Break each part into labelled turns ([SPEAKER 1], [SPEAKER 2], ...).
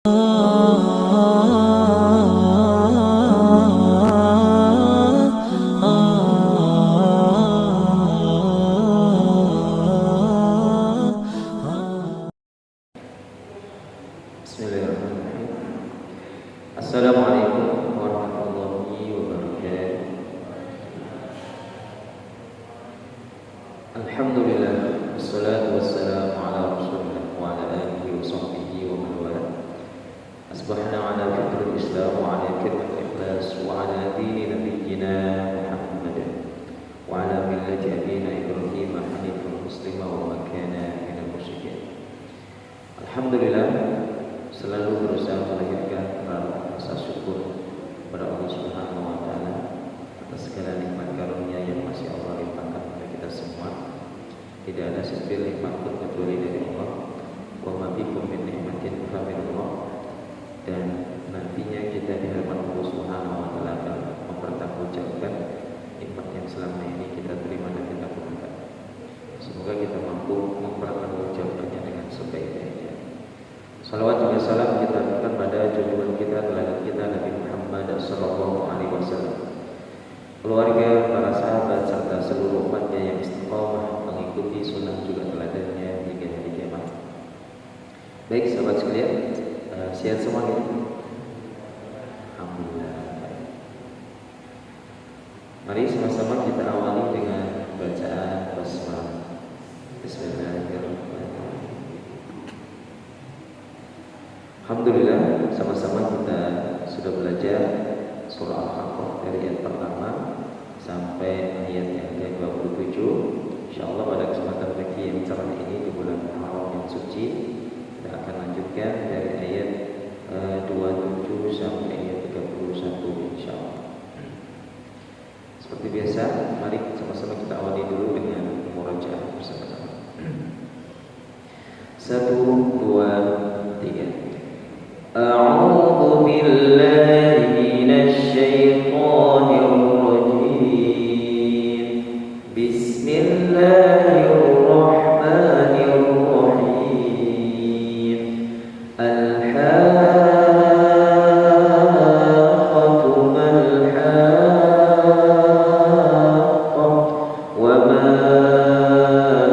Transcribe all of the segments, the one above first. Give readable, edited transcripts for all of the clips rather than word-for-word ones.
[SPEAKER 1] Bismillahirrahmanirrahim. Assalamualaikum warahmatullahi wabarakatuh. Alhamdulillah, wassalatu wassalamu ala rasulillah wa ala alihi wa sahbihi wa man wala. Asbahna ala fitril islam wa ala kalimat ikhlas wa ala dini nabiyyina Muhammad wa ala millati abina Ibrahim hanifan muslima wa ma kana minal musyrikin. Alhamdulillah, selalu berusaha melahirkan rasa syukur kepada Allah Subhanahu wa taala atas segala nikmat karunia yang masih Allah limpahkan kepada kita semua. Tidak ada sesuatu nikmat pun kecuali dari Allah. Wa ma bikum min nikmatin fa min Allah. Dan nantinya kita di hadapan Allah Subhanahu wa taala akan mempertanggungjawabkan nikmat yang selama ini kita terima dan kita gunakan. Semoga kita mampu mempertanggungjawabkannya dengan sebaik-baiknya. Salawat juga salam kita aturkan pada junjungan kita, teladan kita Nabi Muhammad sallallahu alaihi wasallam, keluarga, para sahabat serta seluruh umatnya yang istiqomah mengikuti sunnah juga teladannya hingga hari kiamat. Baik sahabat sekalian, sehat semuanya. Alhamdulillah. Mari sama-sama kita awali dengan bacaan basmalah. Bismillahirrahmanirrahim. Alhamdulillah, sama-sama kita sudah belajar surah Al-Haqqah dari ayat pertama sampai ayat yang ke-27. Insyaallah pada kesempatan pagi yang cerah ini di bulan Haram yang suci, kita akan lanjutkan dari ayat 27 sampai ayat 31 insyaallah. Seperti biasa, mari sama-sama kita awali dulu dengan murajaah bersama-sama. 1, 2, 3. أعوذ بالله من الشيطان الرجيم بسم الله الرحمن الرحيم الحاقة ما الحاقة وما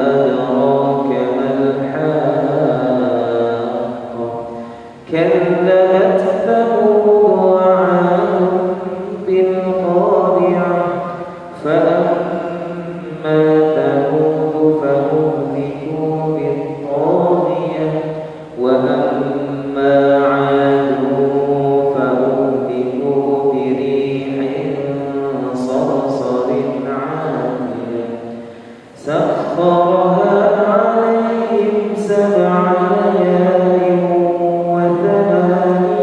[SPEAKER 1] أدراك ما الحاقة كذبت ثمود وعاد بالقارعة فأما ثمود فأهلكوا بالطاغية وأما عاد فأهلكوا بريح صرصر عاتية سخرها عليهم 7 ليال وثمانية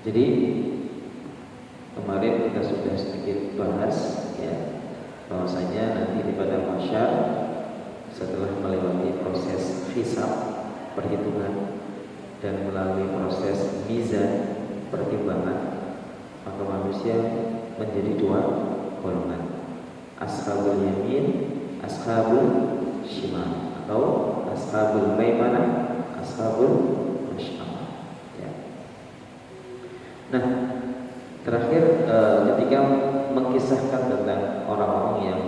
[SPEAKER 1] Jadi kemarin kita sudah sedikit bahas ya, bahwasanya nanti di padang mahsyar setelah melewati proses hisab perhitungan dan melalui proses mizan pertimbangan, maka manusia menjadi dua golongan, ashabul yamin, ashabul shimal, atau ashabul maimanah, ashabul masy'amah ya. Nah, terakhir ketika mengisahkan tentang orang-orang yang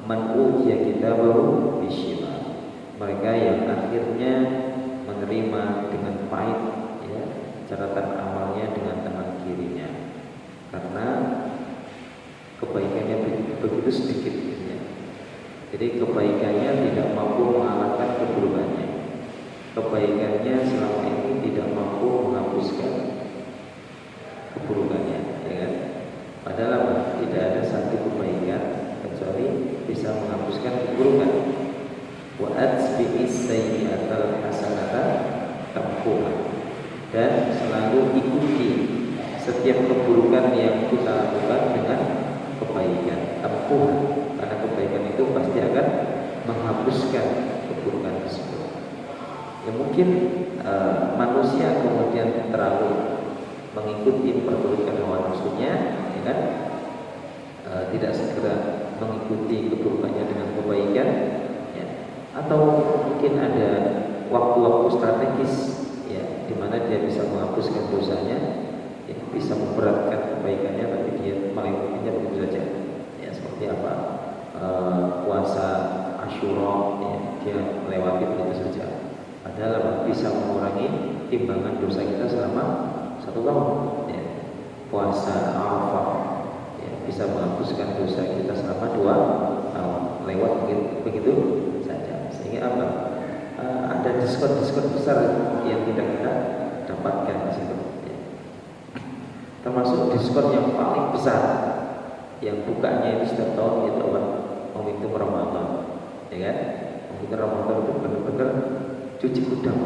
[SPEAKER 1] menuji kita baru bishimal, mereka yang akhirnya menerima dengan pahit ya catatan amalnya dengan tangan kirinya, karena kebaikannya begitu sedikit ya. Jadi kebaikannya tidak mampu mengalahkan keburukannya, kebaikannya selama ini tidak mampu menghapuskan keburukannya ya kan? Padahal apa? Tidak ada satu kebaikan kecuali bisa menghapuskan keburukan. Wa atbi'is sayyi'atal hasanata tamhuha, dan selalu ikuti setiap keburukan yang kita lakukan dengan kebaikan. Tamhuha, karena kebaikan itu pasti akan menghapuskan keburukan tersebut. Ya mungkin manusia kemudian terlalu mengikuti perburukan hawa nafsunya ya kan? Tidak segera mengikuti keburukannya dengan kebaikan ya. Atau mungkin ada waktu-waktu strategis ya, di mana dia bisa menghapuskan dosanya ya, bisa memberatkan kebaikannya, tapi dia melewatinya begitu saja ya. Seperti apa? Puasa Asyura ya, dia melewati begitu saja, padahal bisa mengurangi timbangan dosa kita selama 1 tahun ya. Puasa Arafah ya, bisa menghapuskan dosa kita selama 2 tahun, lewat begitu saja. Sehingga apa? Ada diskon-diskon besar yang tidak kita dapatkan di situ ya. Termasuk diskon yang paling besar yang bukanya itu setiap tahun, yaitu momentum Ramadan ya kan? Momentum Ramadan itu benar-benar cuci gudang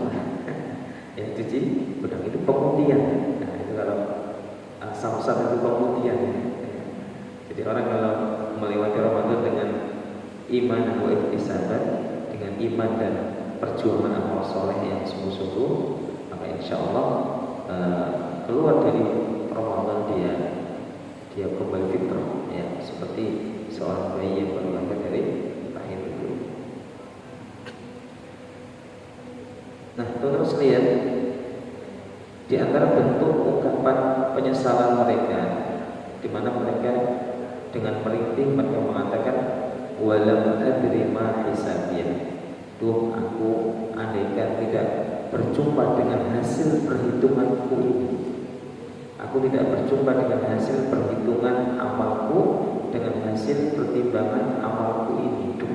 [SPEAKER 1] ya, cuci gudang itu pemutihan. Nah itu kalau sam-sam itu pemutihan ya. Jadi orang kalau melewati Ramadan dengan iman wa ihtisaban, dengan iman dan perjuangan amal soleh yang sungguh-sungguh, maka insya Allah keluar dari Ramadan dia kembali fitrah ya, seperti seorang bayi yang baru lahir dari rahim ibu. Nah, terus lihat di antara bentuk ungkapan penyesalan mereka, di mana mereka dengan merintih mereka mengatakan walam adri ma hisabiyah. Duh, aku andaikan tidak berjumpa dengan hasil perhitunganku ini. Aku tidak berjumpa dengan hasil perhitungan amalku, dengan hasil pertimbangan amalku ini. Duh,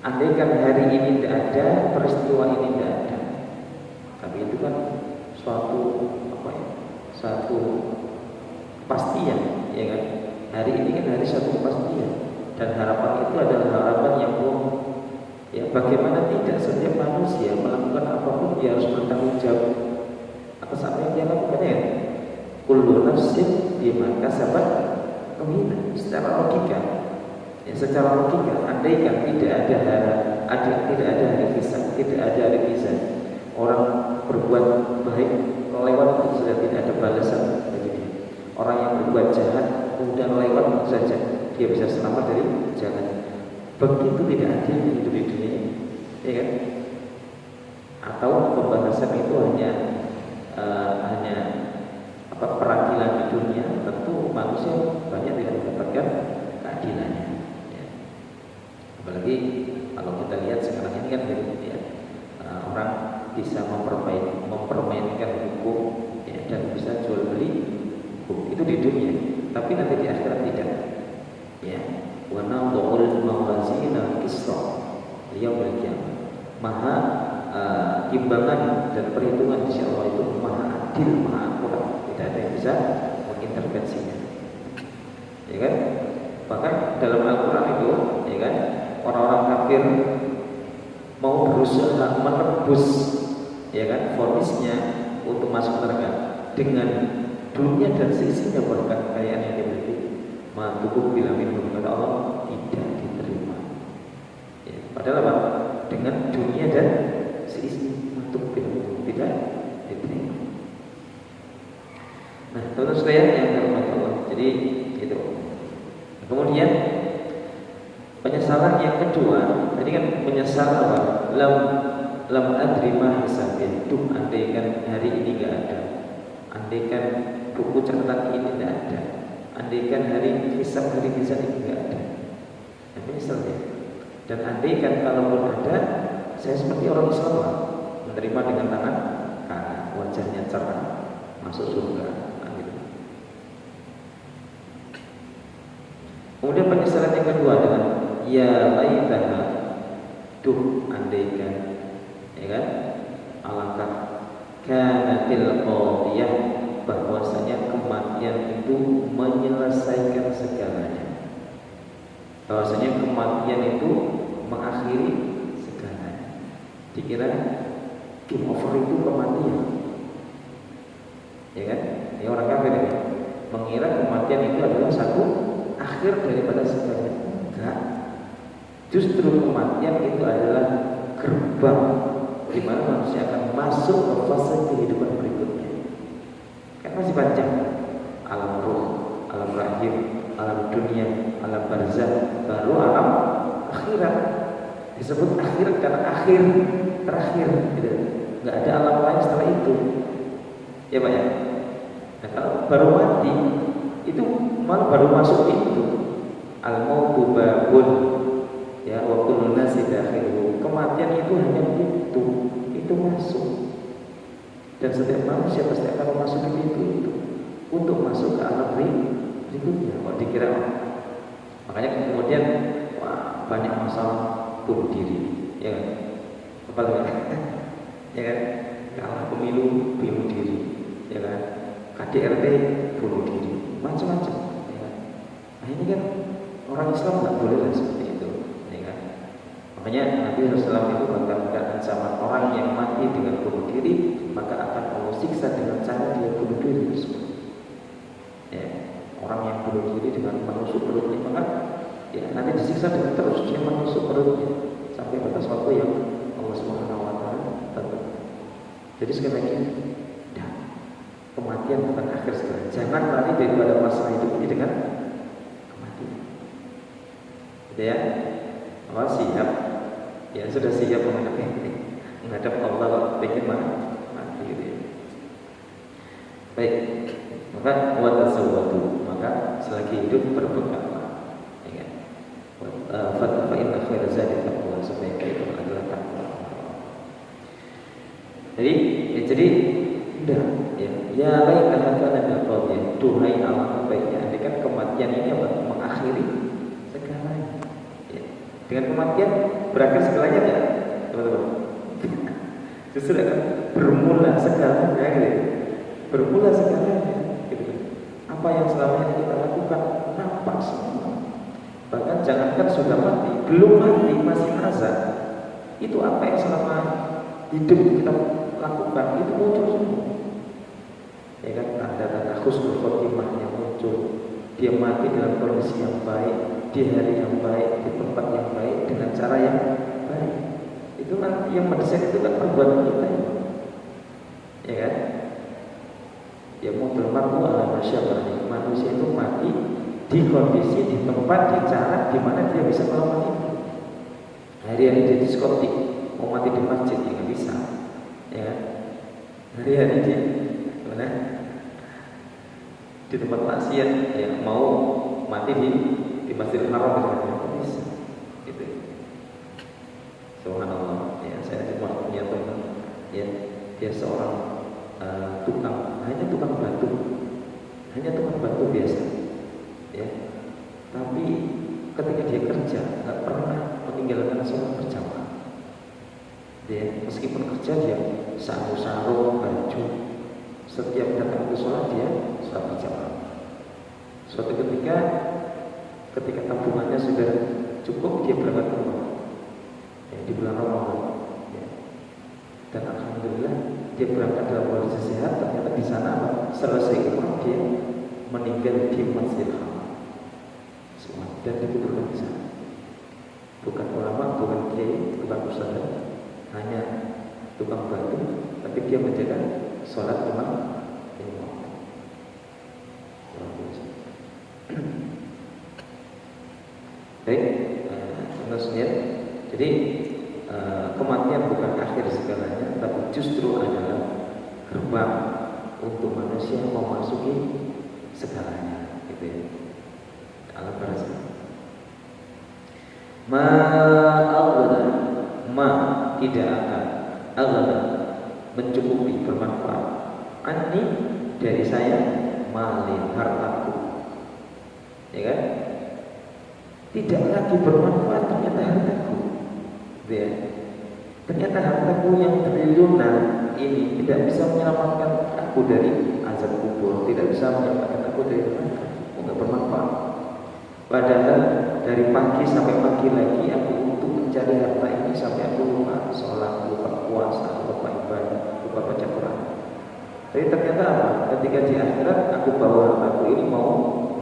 [SPEAKER 1] andaikan hari ini tidak ada, peristiwa ini tidak ada. Tapi itu kan suatu satu kepastian ya kan? Hari ini kan hari satu kepastian, dan harapan itu adalah harapan yang umum. Ya, bagaimana tidak setiap manusia melakukan apapun dia harus bertanggung jawab atas apa yang dia lakukan ya. Kullu nafsin bima kasabat rahina. Secara logika, ya secara logika, andaikan tidak ada hari hisab, tidak ada hari mizan, orang berbuat baik lewat itu sudah tidak ada balasan bagi dia. Orang yang berbuat jahat kemudian lewat saja, dia bisa selamat dari jahat. Begitu tidak adil hidup di dunia ini, ya kan? Atau pembahasan itu hanya peradilan di dunia, tentu manusia banyak tidak mendapatkan keadilannya. Ya. Apalagi kalau kita lihat sekarang ini kan ya, orang bisa mempermainkan hukum ya, dan bisa jual beli hukum itu di dunia, tapi nanti di akhirat tidak. Ya. Wa nadhul mawazina qisra yaumil qiyamah. Maha timbangan dan perhitungan di sisi Allah itu maha adil, maha akurat, tidak ada yang bisa mengintervensinya. Ya kan? Bahkan dalam Al-Qur'an itu, ya kan, orang-orang kafir mau berusaha menebus ya kan vonisnya untuk masuk neraka dengan dunia dan seisinya bahkan kekayaan yang dimiliki, maka bila minhum kata Allah tidak diterima. Ya, padahal apa? Dengan dunia dan seisinya untuk bila minhum tidak diterima. Nah, teman-teman sekalian yang dirahmati Allah. Jadi itu. Kemudian penyesalan yang kedua, tadi kan menyesal apa? Lam adri ma hisabin. Duh, andaikan hari ini enggak ada. Andaikan buku catatan ini enggak ada. Andaikan hari hisab ini enggak ada. Nah, menyesal ya. Dan andaikan kalaupun ada, saya seperti orang Islam menerima dengan tangan kanan, wajahnya cerah, masuk surga. Kemudian penyesalan yang kedua adalah ya laitaha, duh andaikan, ya kan, alangkah kanatil qadiyah, bahwasanya kematian itu menyelesaikan segalanya, bahwasanya kematian itu mengakhiri segalanya. Dikira game over itu kematian, ya kan? Ya orang kafir ya, mengira kematian itu adalah satu akhir daripada segalanya. Enggak. Justru kematian itu adalah gerbang di mana manusia akan masuk ke fase kehidupan berikutnya. Kan masih panjang. Alam ruh, alam rahim, alam dunia, alam barzah, baru alam akhirat. Disebut akhirat karena akhir, terakhir gitu. Enggak ada alam lain setelah itu. Ya Pak ya. Nah, kalau baru mati itu malah baru masuk itu al-mautu babun ya wa kullu nasi dakhiluhu. Kematian itu hanya itu masuk, dan setiap manusia pasti akan memasuki pintu itu untuk masuk ke alam berikutnya. Kok dikira makanya kemudian wah, banyak masalah bunuh diri, ya kan? Apalagi ya kan, kalah pemilu bunuh diri, ya kan, KDRT bunuh diri, macam-macam, ya kan? Nah ini kan orang Islam nggak boleh lah seperti itu, ya kan? Makanya Nabi SAW itu mengatakan ancaman orang yang mati dengan bunuh diri, maka akan Allah siksa dengan cara dia bunuh diri tersebut. Ya, orang yang bunuh diri dengan menusuk perutnya, maka ya nanti disiksa dengan terus dia menusuk perutnya sampai batas waktu yang Allah Subhanahu Wa Taala tentukan. Jadi sekali lagi, kematian bukan akhir segala. Jangan lari daripada masalah hidup ini dengan kematian. Gitu ya. Oh siap. Ya sudah siap menghadap Allah pengen mati gitu ya. Baik. Maka watazawwadu, maka selagi hidup berbekallah. Ya kan? Fa inna khairaz zadi taqwa, sebaik-baik adalah takwa. Jadi udah ya laitaha kanat qadiyah, duhai alangkah baiknya andaikan kematian ini mengakhiri segalanya. Ya. Dengan kematian berakhir segalanya enggak, teman-teman? Justru akan bermula segalanya gitu. Bermula segalanya gitu. Apa yang selama ini kita lakukan nampak semua. Bahkan jangankan sudah mati, belum mati masih azab. Itu apa yang selama hidup kita lakukan itu muncul semua. Ya kan, tanda-tanda husnul khotimahnya muncul. Dia mati dalam kondisi yang baik, di hari yang baik, di tempat yang baik, dengan cara yang baik. Itu kan yang mendesain itu kan perbuatan kita, ya kan? Ya mutul mar'u ala masyarakat. Manusia itu mati di kondisi, di tempat, di cara di mana dia bisa melakukan itu. Hari-hari dia diskotik, mau mati di masjid ya nggak bisa, ya kan? Hari-hari dia mana? Di tempat maksiat yang mau mati di Masjidil Haram misalnya bisa, gitu. Subhanallah, ya saya cuma punya teman, ya dia seorang hanya tukang batu biasa, ya. Tapi ketika dia kerja nggak pernah meninggalkan sholat berjamaah. Dia meskipun kerja dia sarung baju. Setiap datang ke sholat dia sholat berjamaah. Suatu ketika tabungannya sudah cukup, dia berangkat ke rumah, ya, di bulan Ramadan, ya. Dan alhamdulillah dia berangkat dalam kondisi sehat, ternyata di sana apa? Selesai umrah dia meninggal di Masjidil Haram. Dan dikuburkan di sana. Bukan ulama, bukan kiai, bukan ustaz, hanya tukang batu, tapi dia menjaga sholat imam. Baik, maksudnya, jadi kematian bukan akhir segalanya, tapi justru adalah gerbang untuk manusia memasuki segalanya, gitu ya. Alam bahasa. Ma tidak akan Allah mencukupi bermanfaat ani dari saya malin hartaku, ya kan? Tidak lagi bermanfaat ternyata hartaku, ya. Ternyata hartaku yang triliunan ini tidak bisa menyelamatkan aku dari azab kubur, tidak bisa menyelamatkan aku dari neraka, nggak bermanfaat. Padahal dari pagi sampai pagi lagi aku untuk mencari harta ini sampai aku lupa sholat, lupa puasa, lupa ibadah, lupa baca Quran. Tapi ternyata apa? Ketika di akhirat aku bawa hartaku ini mau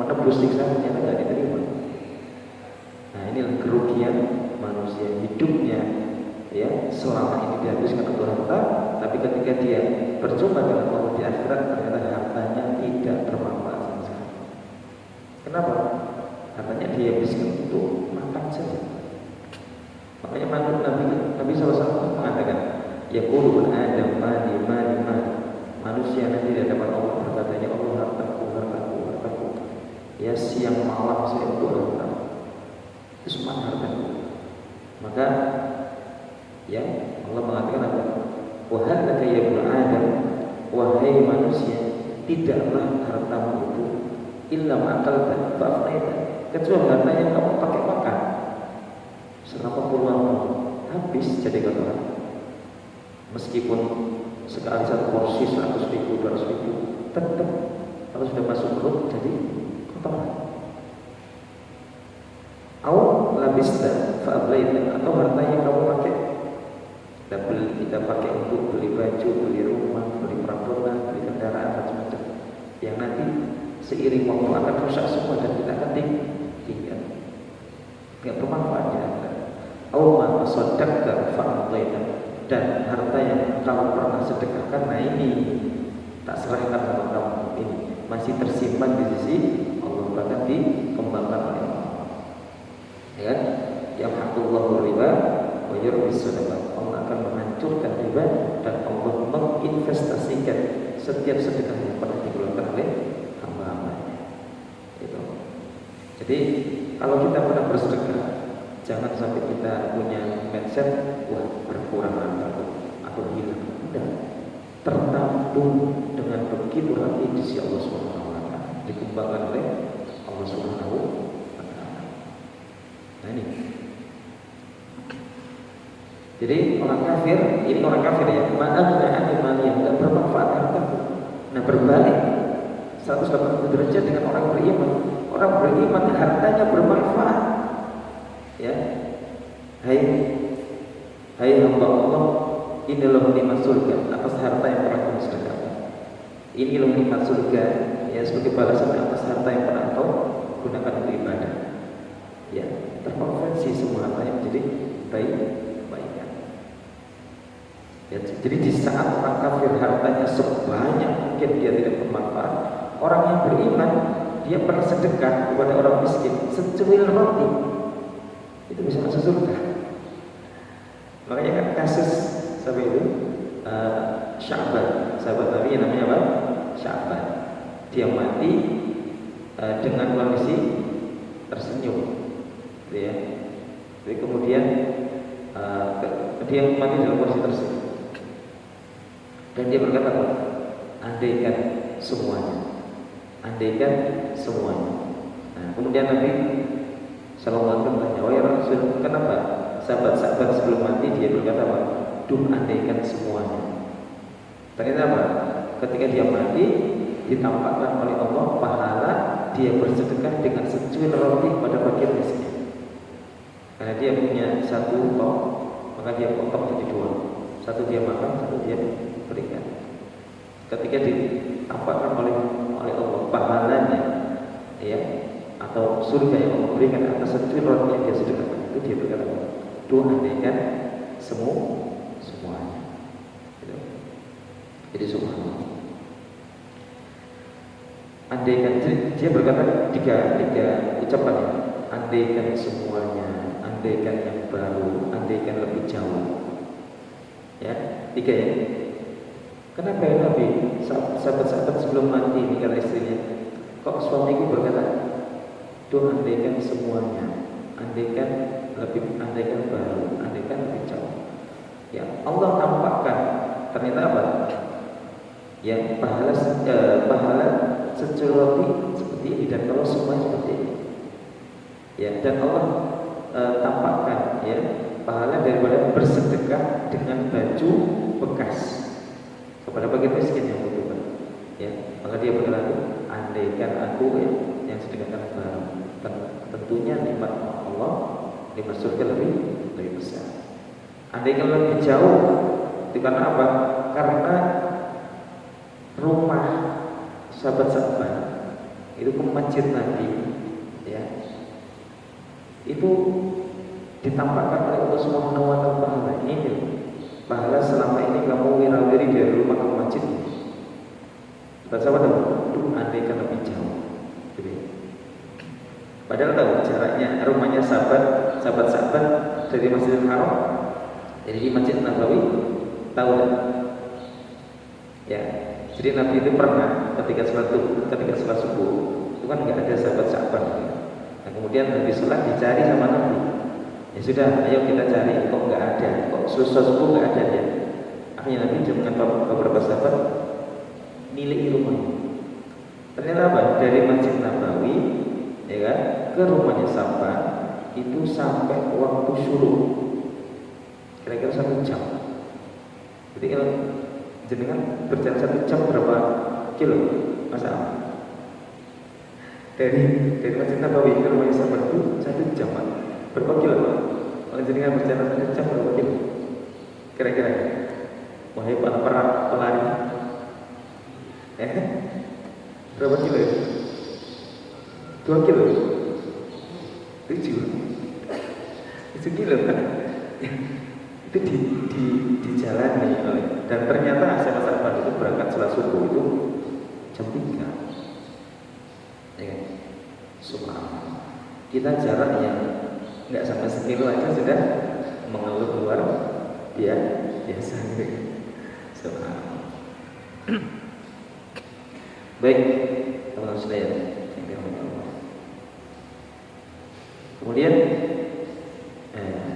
[SPEAKER 1] menebus siksa, ternyata nggak diterima. Nah, inilah kerugian manusia hidupnya, ya, selama ini dihabiskan untuk harta, tapi ketika dia berjumpa dengan Allah di akhirat ternyata hartanya tidak bermanfaat sama sekali. Kenapa? Hartanya dihabiskan untuk makan saja. Makanya Nabi SAW mengatakan, yaqulu Adam mali. Manusia nanti di hadapan Allah berkata, ya Allah, hartaku. Ya, siang malam saya untuk harta. Itu semua hartaku. Maka ya Allah mengatakan apa? Wahai ya Adam, wahai manusia, tidaklah hartamu itu illa ma'akal dan fa'afnaita, kecuali harta yang kamu pakai makan selama puluhan tahun habis jadi kotoran. Meskipun sekali satu porsi 100.000, 200.000, tetap kalau sudah masuk perut jadi kotoran. Au labista fa'ablaita, atau harta yang kamu pakai kita pakai untuk beli baju, beli rumah, beli perabotan, beli kendaraan macam-macam yang nanti seiring waktu akan rusak semua dan kita akan tinggal, nggak bermanfaat ya. Auma tasaddaqta fa'adlaita, dan harta yang kamu pernah sedekahkan, nah ini tak serahkan sama kamu, ini masih tersimpan di sisi Allah, bahkan dikembangkan oleh Allah, ya kan? Yamhaqullahu riba wa yurbis shadaqat, Allah akan menghancurkan riba dan Allah menginvestasikan setiap sedekah yang pernah dikeluarkan oleh hamba-hambanya. Gitu. Jadi kalau kita pernah bersedekah, jangan sampai kita punya mindset, wah berkurang atau hilang. Tidak, tertampung dengan begitu rapi di sisi Allah Subhanahu wa taala, dikembangkan oleh Allah Subhanahu wa taala. Nah ini. Jadi orang kafir, ini orang kafir ya, ma'agna animal yang tidak bermanfaat hartaku. Nah berbalik 180 derajat dengan orang beriman. Orang beriman hartanya bermanfaat. Ya, hai hamba Allah, ini loh nikmat surga atas harta yang pernah kamu sedekahkan. Ini loh nikmat surga, ya, sebagai balasan atas harta yang pernah kau gunakan untuk ibadah. Ya, terkonversi semua harta yang menjadi kebaikan. Ya, jadi di saat orang kafir hartanya sebanyak mungkin dia tidak bermanfaat, orang yang beriman dia pernah sedekah kepada orang miskin secuil roti, itu bisa masuk surga. Makanya kan kasus sampai itu Sya'ban, sahabat Nabi yang namanya apa? Sya'ban, dia mati dengan kondisi tersenyum, gitu ya. Jadi kemudian dia mati dalam kondisi tersenyum. Dan dia berkata, andaikan semuanya. Nah, kemudian Nabi Sallallahu Alaihi Wasallam bertanya, oh ya Rasul, kenapa sahabat-sahabat sebelum mati dia berkata apa? Duh, andaikan semuanya. Ternyata apa? Ketika dia mati, ditampakkan oleh Allah pahala dia bersedekah dengan secuil roti pada fakir miskin. Karena dia punya satu pot, maka dia potong jadi dua. Satu dia makan, satu dia berikan. ketika ditampakkan oleh Allah pahalanya, ya, atau surga yang Allah berikan atas setiap roti yang dia sedekahkan, itu dia berkata, doa andaikan semuanya. Gitu. Jadi subhanallah. Andaikan, dia berkata tiga ucapan ya. Andaikan semuanya, andaikan yang baru, andaikan lebih jauh. Ya, tiga ya. Kenapa ya Nabi, sahabat-sahabat sebelum mati ini kata istrinya, kok suamiku berkata, doa andaikan semuanya, andaikan baru, andaikan lebih jauh. Ya, Allah tampakkan ternyata apa? Ya, pahala secul roti seperti ini, dan kalau semuanya seperti ini. Ya, dan Allah tampakkan ya pahala daripada bersedekah dengan baju bekas kepada bagi miskin yang membutuhkan. Ya, maka dia berkata, andaikan aku yang sedekahkan baru, tentunya nikmat Allah, nikmat surga lebih besar. Andaikan lebih jauh, itu karena apa? Karena rumah sahabat-sahabat itu ke masjid Nabi, ya, itu ditampakkan oleh Allah Subhanahu wa Ta'ala pahala ini, pahala selama ini kamu wirawiri dari rumah ke masjid. Sahabat tahu, andaikan lebih jauh. Jadi, padahal tahu jaraknya rumahnya sahabat-sahabat dari Masjidil Haram, jadi di Masjid Nabawi, tahu kan? Ya, jadi Nabi itu pernah ketika sholat subuh itu kan nggak ada sahabat-sahabat. Nah, kemudian Nabi sholat dicari sama Nabi. Ya sudah, ayo kita cari. Kok nggak ada? Kok sholat subuh nggak ada ya? Akhirnya Nabi dengan beberapa sahabat milih rumahnya. Ternyata apa? Dari Masjid Nabawi, ya kan, ke rumahnya sahabat itu sampai waktu syuruk, kira-kira 1 jam. Jadi kalau jenengan berjalan 1 jam berapa kilo? Masa dari Masjid Nabawi ke rumahnya sahabat itu 1 jam, Pak. Berapa kilo, Pak? Kalau jenengan berjalan 1 jam berapa kilo? Kira-kira. Wahai para pelari, berapa kilo ya? 2 kilo? 7 kilo, Pak. Itu dijalani oleh, dan ternyata sahabat-sahabat itu berangkat sholat subuh itu jam 3. Ya kan? Subhanallah. Kita jaraknya nggak sampai sekilo aja sudah mengeluh luar biasa gitu. Subhanallah. Baik, teman-teman sekalian. Kemudian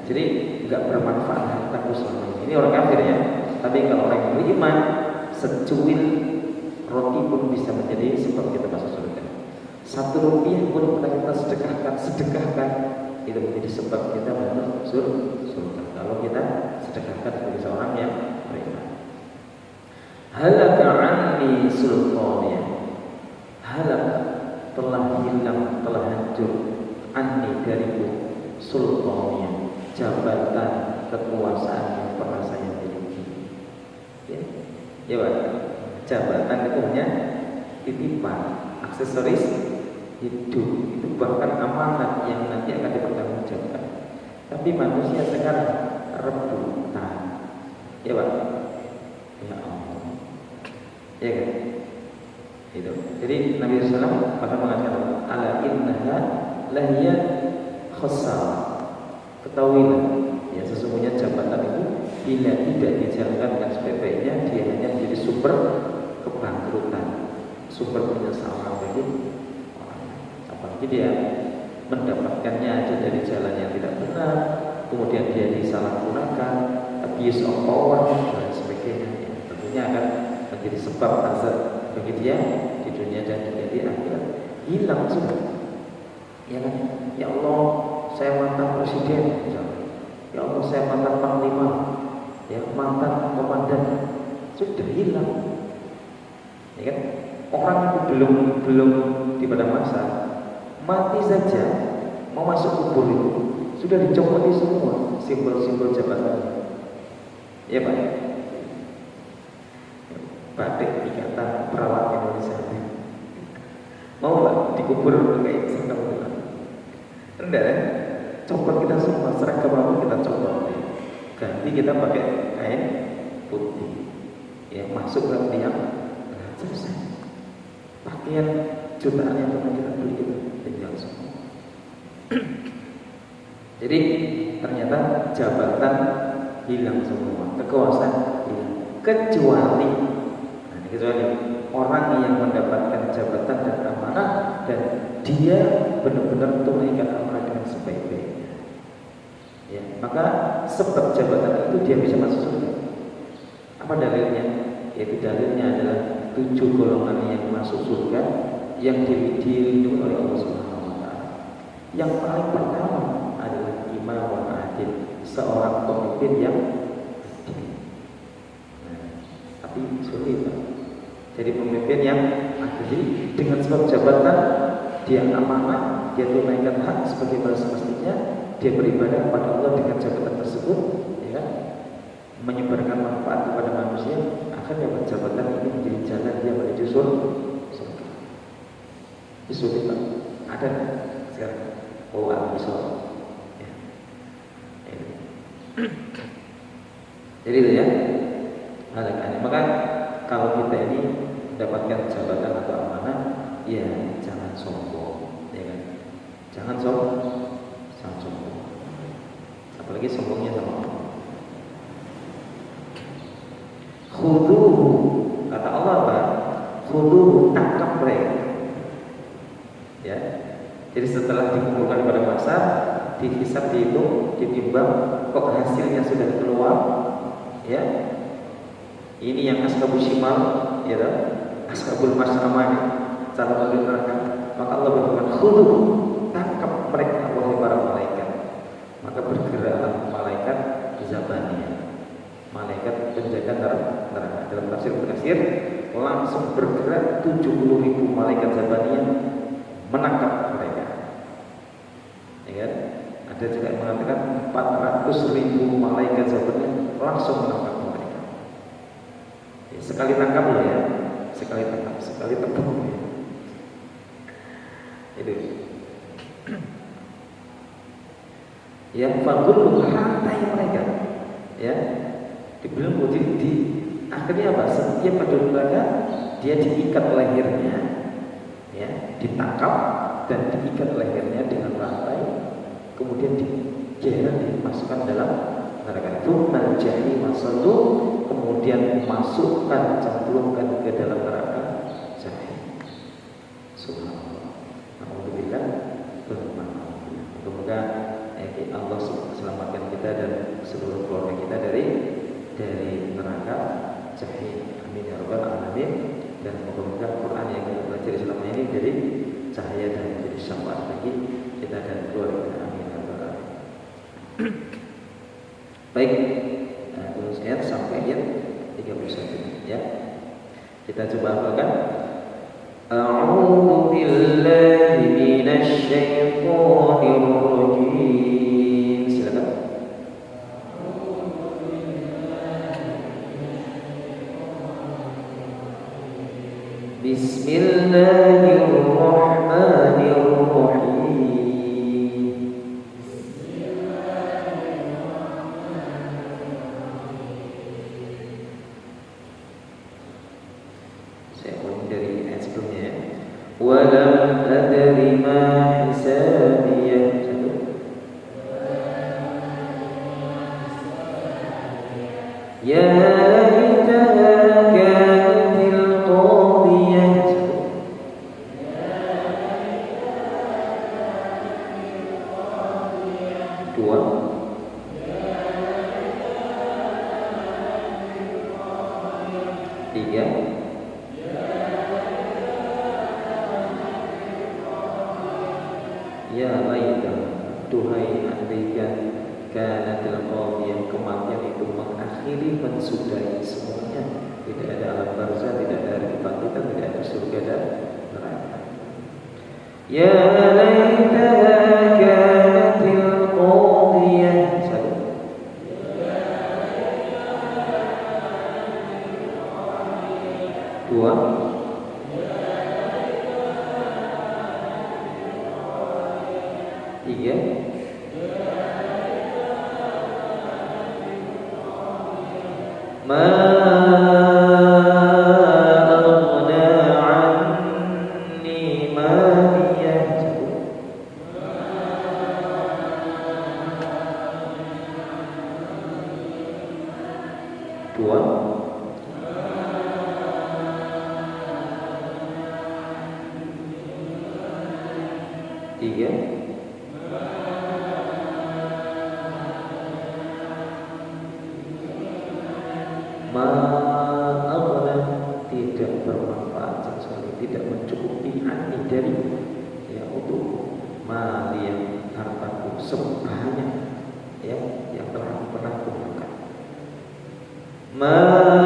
[SPEAKER 1] jadi nggak bermanfaat hartaku selama ini. Ini orang kafir ya. Tapi kalau orang yang beriman, secuil roti pun bisa menjadi sebab kita masuk surga. 1 rupiah pun kita sedekahkan itu menjadi sebab kita masuk surga. Kalau kita sedekahkan sebagai seorang yang beriman. Halaka anni sultaniya. Halaka, telah hilang, telah hancur, anni dariku, sultaniya, jabatan kekuasaan yang pernah saya miliki. Ya Pak, jabatan itu hanya titipan, aksesoris hidup, itu bahkan amanat yang nanti akan dipertanggungjawabkan. Tapi manusia sekarang rebutan, ya Pak, ya Allah, ya kan? Itu. Jadi Nabi SAW bahkan mengatakan, ala innaha lahiya khasar. Ketahuilah, ya sesungguhnya jabatan itu bila tidak dijalankan dengan sebaik-baiknya, dia hanya menjadi sumber kebangkrutan, sumber penyesalan bagi orang. Apalagi dia mendapatkannya aja dari jalan yang tidak benar, kemudian dia disalahgunakan, abuse of power dan sebagainya. Ya, tentunya akan menjadi sebab azab bagi dia di dunia dan juga di akhirat. Hilang sudah. Ya kan? Ya Allah, saya mantan presiden, ya Allah saya mantan panglima, ya mantan komandan, sudah hilang. Ya kan? Orang itu belum di pada masa mati saja, mau masuk kubur itu sudah dicopoti semua simbol-simbol jabatan. Ya Pak. batik ikatan perawat Indonesia. Mau nggak dikubur kayak seragam itu? Enggak ya? Copot kita semua, seragam apa kita copot. Ganti kita pakai kain putih. Ya masuk ke tiang, selesai. Pakaian jutaan yang pernah kita beli itu tinggal semua. Jadi ternyata jabatan hilang semua, kekuasaan hilang, kecuali orang yang mendapatkan jabatan dan amanah dan dia benar-benar tunaikan amanah dengan sebaik-baiknya. Ya, maka sebab jabatan itu dia bisa masuk surga. Apa dalilnya? Yaitu dalilnya adalah 7 golongan yang masuk surga yang dilindungi oleh Allah Subhanahu wa taala. Yang paling pertama adalah imam adil, seorang pemimpin yang adil. Tapi sulit, Pak. Jadi pemimpin yang adil dengan sebab jabatan dia amanah, dia tunaikan hak sebagaimana semestinya, dia beribadah kepada Allah dengan jabatan tersebut, ya, menyebarkan manfaat kepada manusia, akan dapat jabatan ini menjadi jalan dia menuju surga. Sulit, Pak. Ada sekarang? Oh, bisa. Ya. Jadi itu ya. Maka kalau kita ini mendapatkan jabatan atau amanah, ya jangan sombong, ya kan? Jangan sombong. Apalagi sombongnya sama Allah. Khuduhu, kata Allah apa? Khuduhu, tangkap mereka. Ya. Jadi setelah dikumpulkan pada pasar, dihisab, dihitung, ditimbang, kok hasilnya sudah keluar, ya. Ini yang ashabul shimal, ya, ashabul mas'amah, salah satu neraka. Maka Allah berfirman, khuduhu, tangkap mereka wahai para malaikat. Maka bergeraklah malaikat zabaniyah, malaikat penjaga neraka. Dalam tafsir Katsir langsung bergerak 70.000 malaikat zabaniyah menangkap mereka. Ya kan? Ada juga yang mengatakan 400.000 malaikat zabaniyah langsung menangkap mereka. Ya, sekali tangkap loh ya, sekali tangkap, sekali tangkap. Itu. Yang fakul rantai mereka, ya, dibelenggu di akhirnya apa? Setiap penduduk neraka dia diikat lehernya, ya, ditangkap dan diikat lehernya dengan rantai, kemudian dimasukkan dalam neraka. Tsummal jahim sallu, kemudian masukkan, cemplungkan ke dalam neraka jahim. Subhanallah. Alhamdulillah. Semoga Allah selamatkan kita dan seluruh keluarga kita dari neraka jahim. Amin ya rabbal alamin. Dan semoga Quran yang kita belajar selama ini jadi cahaya dan menjadi syafaat bagi kita dan keluarga. Amin ya rabbal alamin. Baik, dulu sekian sampai ayat 31 ya. Kita coba hafalkan. A'udzu billahi minasy syaithanir rajim. Silakan. Bismillahirrahmanirrahim. Saya ulang dari ayat sebelumnya ya. Walam adri ma hisabiyah. Ya laitaha kanatil qadiyah. Dua. Tiga. Ya laita, duhai andaikan kanatil qadiyah, kematian itu mengakhiri, mensudahi semuanya. Tidak ada alam barzah, tidak ada hari kebangkitan, tidak ada surga dan neraka. Ya laitaha kanatil qadiyah. Dua. Tiga. Ma aghna anni maliyah. Dua. Tiga. Ma'aghna, tidak bermanfaat sama sekali, tidak mencukupi anni dari ya untuk mali yang hartaku sebanyak ya yang telah pernah kumakan. Ma'aghna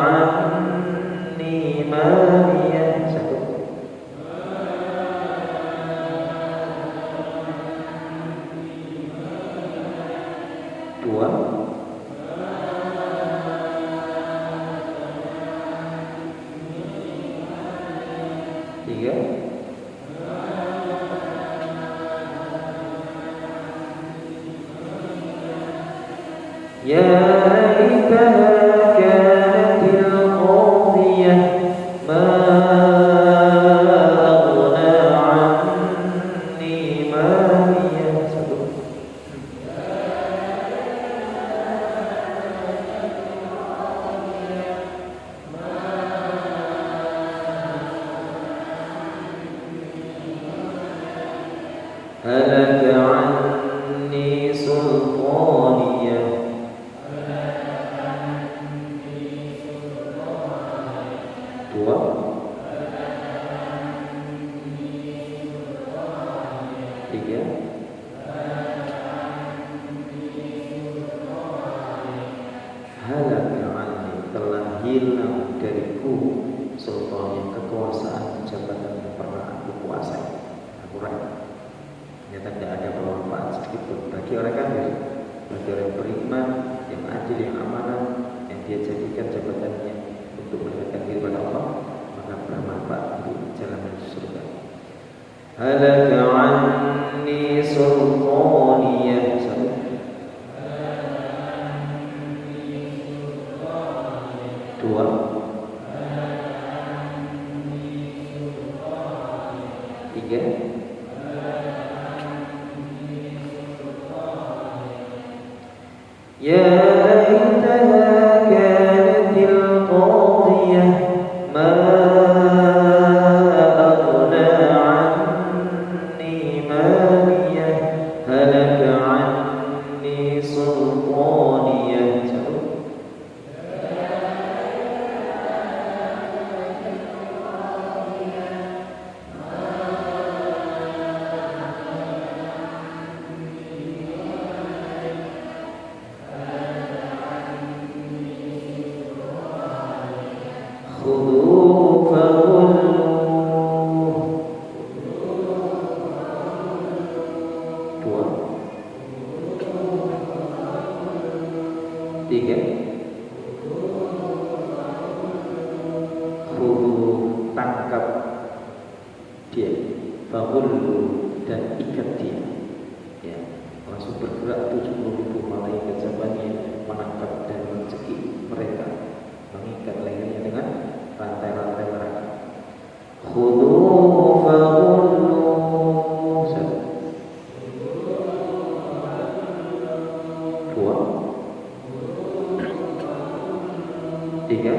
[SPEAKER 1] anni maliyah. Satu. Dua. Tiga. Ya laitaha kanatil qadiyah ma aghna anni maliyah. Satu. Halaka anni sultaniyah. Dua. Tiga. Halaka anni, telah hilang dariku sultaniyah, kekuasaan jabatan yang pernah aku kuasai. Aku raih. Ternyata tidak ada bermanfaat sedikit pun bagi orang kafir, bagi orang beriman yang adil, yang amanah, yang dia jadikan jabatannya untuk mendekatkan diri kepada Allah, maka bermanfaat di jalan surga. Halaka anni sultaniyah. Satu. Dua. Tiga. Ya laitaha kanatil qadiyah ma aghna anni maliyah halaka anni sultaniyah. Satu. Khudhuhu faghulluh. Dua. Tiga. Khudhuhu, tangkap dia. Faghulluh, dan ikat dia. Ya, langsung bergerak 70.000 malaikat Zabaniyah menangkap dan mencekik mereka, mengikat lehernya dengan rantai-rantai mereka. Khudhuhu faghulluh. Satu. Dua. Tiga.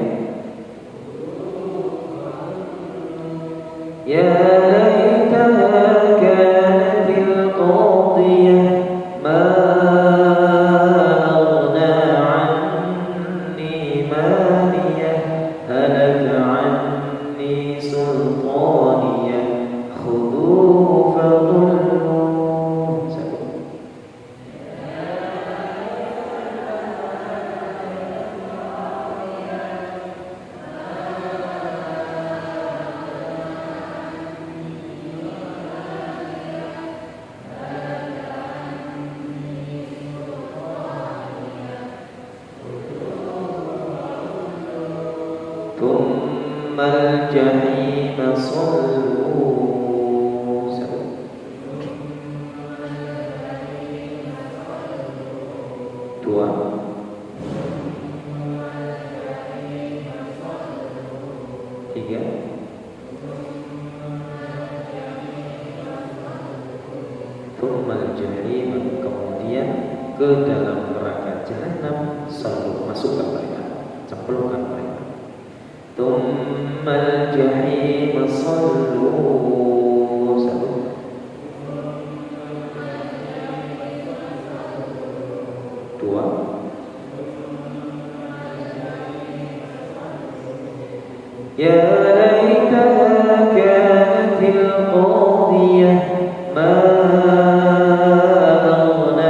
[SPEAKER 1] Ya laitaha kanatil qadiyah ma aghna anni maliyah halaka anni sultaniyah khudhuhu faghulluh. Satu. Thummal jahima sallu. Dua. Tiga. Thummal jahima, kemudian ke dalam neraka jahanam sallu, masukkan mereka, cemplungkan mereka. Thummal jahima sallu. Satu. Dua. Ya laitaha kanatil qadiyah ma aghna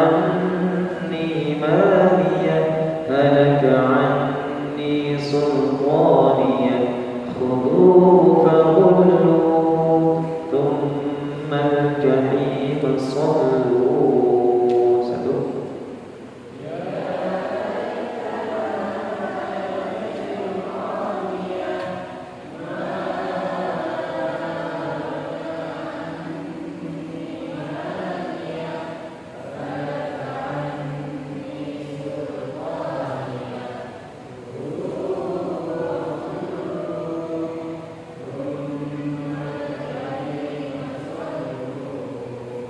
[SPEAKER 1] anni maliyah halaka anni sultaniyah khudhuhu faghulluhu thummal jahima sallu. Satu.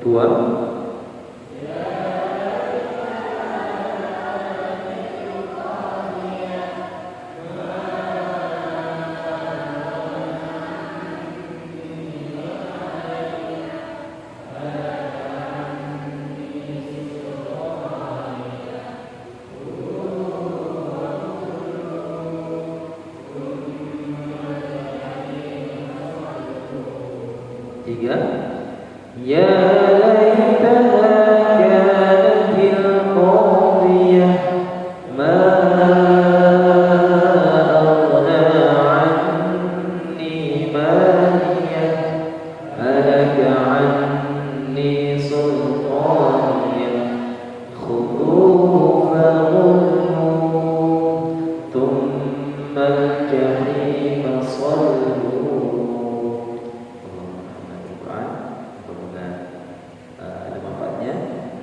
[SPEAKER 1] Dua. Tiga. Ya laitaha kanatil qadiyah ma aghna anni maliyah halaka anni sultaniyah khudhuhu faghulluhu thummal jahima sallu.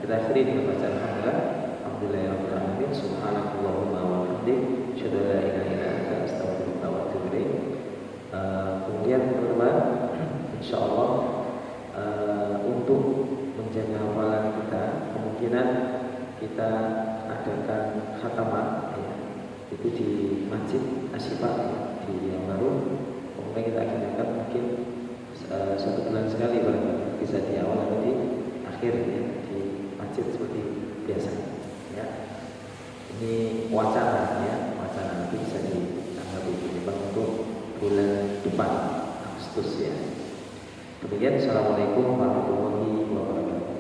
[SPEAKER 1] Kita akhiri dengan bacaan alhamdulillah. Alhamdulillahirabbil alamin. Subhanakallahumma wa bihamdik, asyhadu an la ilaha illa anta, astaghfiruka wa atubu ilaik. Kemudian teman-teman, insyaallah untuk menjaga hafalan kita, kemungkinan kita adakan khataman ya, itu di Masjid Asyifa ya, di yang baru. Kemudian kita akan mungkin 1 bulan sekali bisa di awal atau di akhir ya, di masjid seperti biasa ya. Ini wacana ya, wacana nanti bisa ditanggapi untuk bulan depan Agustus ya. Demikian, assalamualaikum warahmatullahi wabarakatuh.